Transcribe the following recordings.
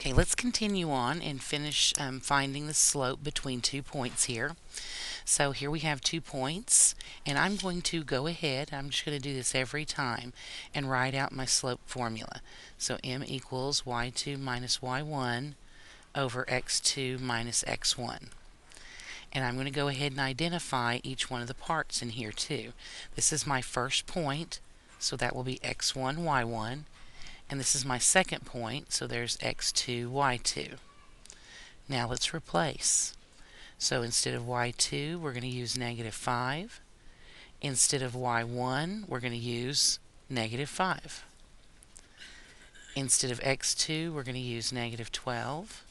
Okay, let's continue on and finish finding the slope between 2 points here. So here we have 2 points, and I'm going to go ahead, I'm just going to do this every time, and write out my slope formula. So m equals y2 minus y1 over x2 minus x1. And I'm going to go ahead and identify each one of the parts in here too. This is my first point, so that will be x1, y1. And this is my second point, so there's x2, y2. Now let's replace. So instead of y2, we're going to use negative 5. Instead of y1, we're going to use negative 5. Instead of x2, we're going to use negative 12.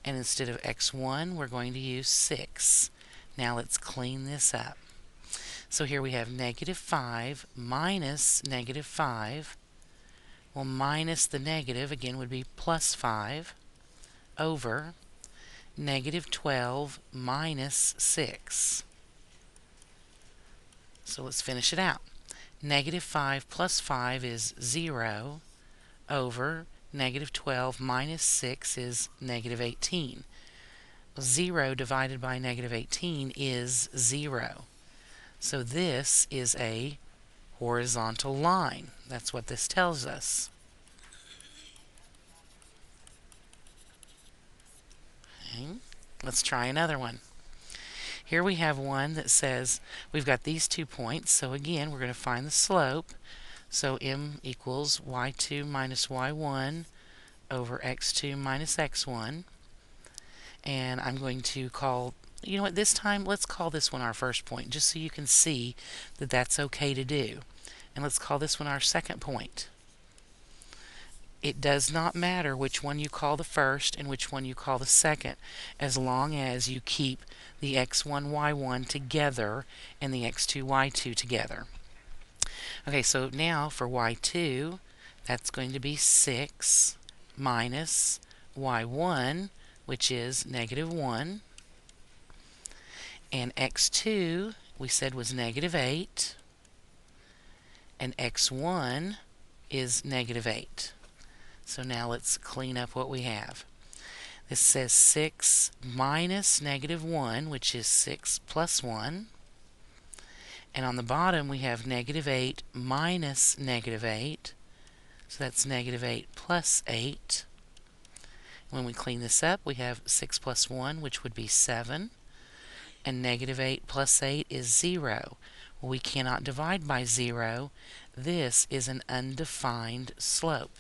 And instead of x1, we're going to use 6. Now let's clean this up. So here we have negative 5 minus negative 5. Well, minus the negative, again, would be plus 5 over negative 12 minus 6. So let's finish it out. Negative 5 plus 5 is 0 over negative 12 minus 6 is negative 18. 0 divided by negative 18 is 0. So this is a horizontal line. That's what this tells us. Okay. Let's try another one. Here we have one that says we've got these 2 points, so again we're going to find the slope. So m equals y2 minus y1 over x2 minus x1. And I'm going to call, you know what, this time let's call this one our first point, just so you can see that that's okay to do. And let's call this one our second point. It does not matter which one you call the first and which one you call the second, as long as you keep the x1, y1 together and the x2, y2 together. Okay, so now for y2, that's going to be 6 minus y1, which is negative 1. And x2, we said was negative 8. And x1 is negative 8. So now let's clean up what we have. This says 6 minus negative 1, which is 6 plus 1. And on the bottom we have negative 8 minus negative 8. So that's negative 8 plus 8. When we clean this up, we have 6 plus 1, which would be 7. And negative 8 plus 8 is 0. Well, we cannot divide by 0. This is an undefined slope.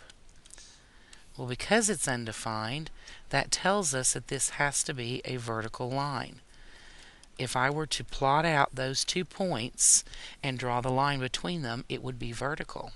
Well, because it's undefined, that tells us that this has to be a vertical line. If I were to plot out those 2 points and draw the line between them, it would be vertical.